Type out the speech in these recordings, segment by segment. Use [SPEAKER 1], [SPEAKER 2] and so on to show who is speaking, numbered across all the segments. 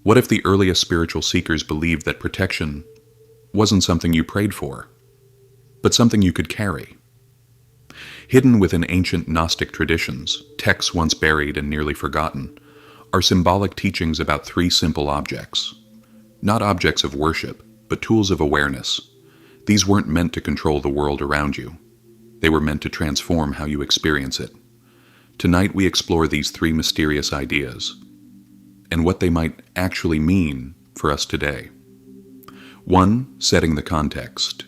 [SPEAKER 1] What if the earliest spiritual seekers believed that protection wasn't something you prayed for, but something you could carry? Hidden within ancient Gnostic traditions, texts once buried and nearly forgotten, are symbolic teachings about three simple objects. Not objects of worship, but tools of awareness. These weren't meant to control the world around you. They were meant to transform how you experience it. Tonight we explore these three mysterious ideas and what they might actually mean for us today. 1. Setting the context.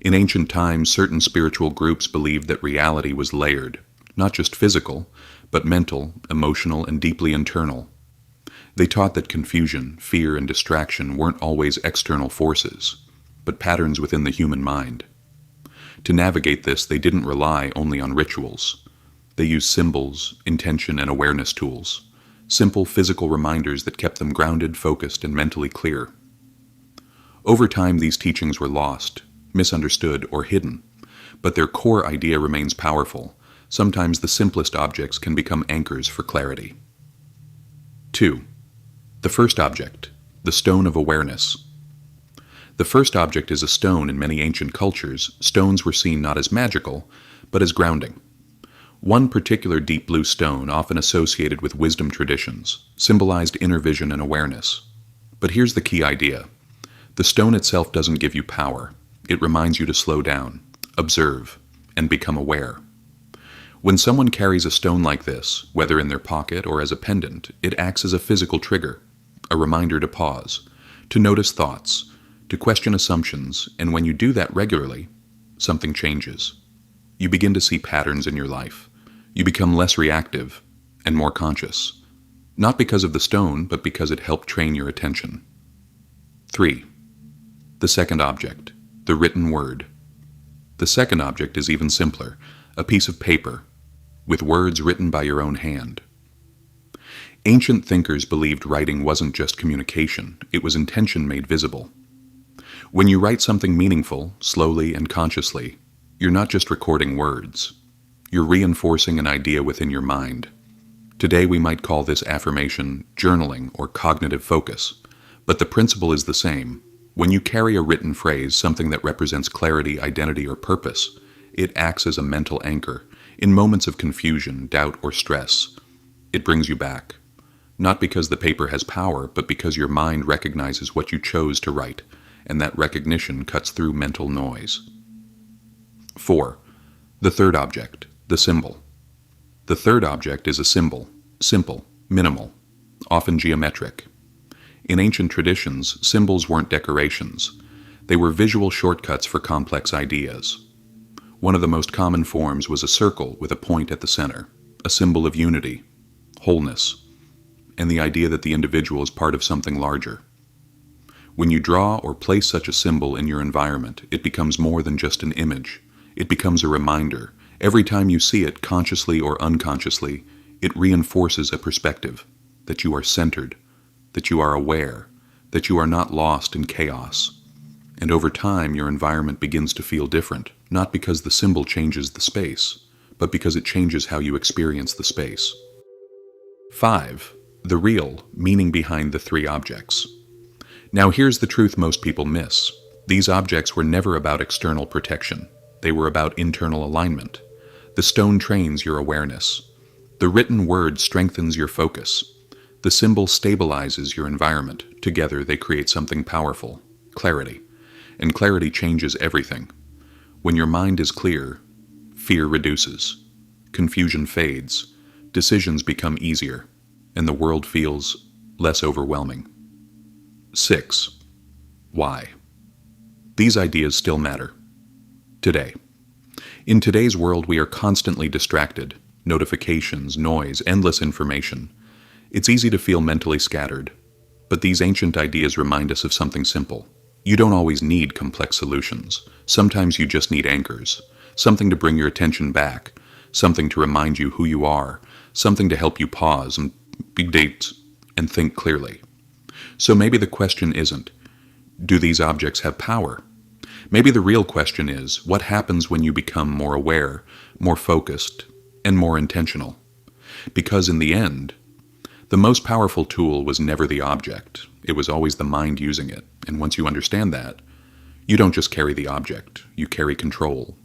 [SPEAKER 1] In ancient times, certain spiritual groups believed that reality was layered, not just physical, but mental, emotional, and deeply internal. They taught that confusion, fear, and distraction weren't always external forces, but patterns within the human mind. To navigate this, they didn't rely only on rituals. They used symbols, intention, and awareness tools, simple physical reminders that kept them grounded, focused, and mentally clear. Over time, these teachings were lost, misunderstood, or hidden, but their core idea remains powerful. Sometimes the simplest objects can become anchors for clarity. 2. The first object, the stone of awareness. The first object is a stone. In many ancient cultures, stones were seen not as magical, but as grounding. One particular deep blue stone, often associated with wisdom traditions, symbolized inner vision and awareness. But here's the key idea. The stone itself doesn't give you power. It reminds you to slow down, observe, and become aware. When someone carries a stone like this, whether in their pocket or as a pendant, it acts as a physical trigger, a reminder to pause, to notice thoughts, to question assumptions, and when you do that regularly, something changes. You begin to see patterns in your life. You become less reactive and more conscious, not because of the stone, but because it helped train your attention. 3. The second object, the written word. The second object is even simpler, a piece of paper, with words written by your own hand. Ancient thinkers believed writing wasn't just communication, it was intention made visible. When you write something meaningful, slowly and consciously, you're not just recording words. You're reinforcing an idea within your mind. Today we might call this affirmation journaling or cognitive focus, but the principle is the same. When you carry a written phrase, something that represents clarity, identity, or purpose, it acts as a mental anchor. In moments of confusion, doubt, or stress, it brings you back. Not because the paper has power, but because your mind recognizes what you chose to write, and that recognition cuts through mental noise. 4. The third object, the symbol. The third object is a symbol, simple, minimal, often geometric. In ancient traditions, symbols weren't decorations. They were visual shortcuts for complex ideas. One of the most common forms was a circle with a point at the center, a symbol of unity, wholeness, and the idea that the individual is part of something larger. When you draw or place such a symbol in your environment, it becomes more than just an image. It becomes a reminder. Every time you see it, consciously or unconsciously, it reinforces a perspective, that you are centered, that you are aware, that you are not lost in chaos. And over time, your environment begins to feel different, not because the symbol changes the space, but because it changes how you experience the space. 5. The real meaning behind the three objects. Now here's the truth most people miss. These objects were never about external protection. They were about internal alignment. The stone trains your awareness. The written word strengthens your focus. The symbol stabilizes your environment. Together they create something powerful, clarity. And clarity changes everything. When your mind is clear, fear reduces, confusion fades, decisions become easier, and the world feels less overwhelming. 6. Why? These ideas still matter. Today. In today's world, we are constantly distracted. Notifications, noise, endless information. It's easy to feel mentally scattered. But these ancient ideas remind us of something simple. You don't always need complex solutions. Sometimes you just need anchors. Something to bring your attention back. Something to remind you who you are. Something to help you pause and date and think clearly. So maybe the question isn't, do these objects have power? Maybe the real question is, what happens when you become more aware, more focused, and more intentional? Because in the end, The most powerful tool was never the object. It was always the mind using it. And once you understand that, you don't just carry the object, you carry control.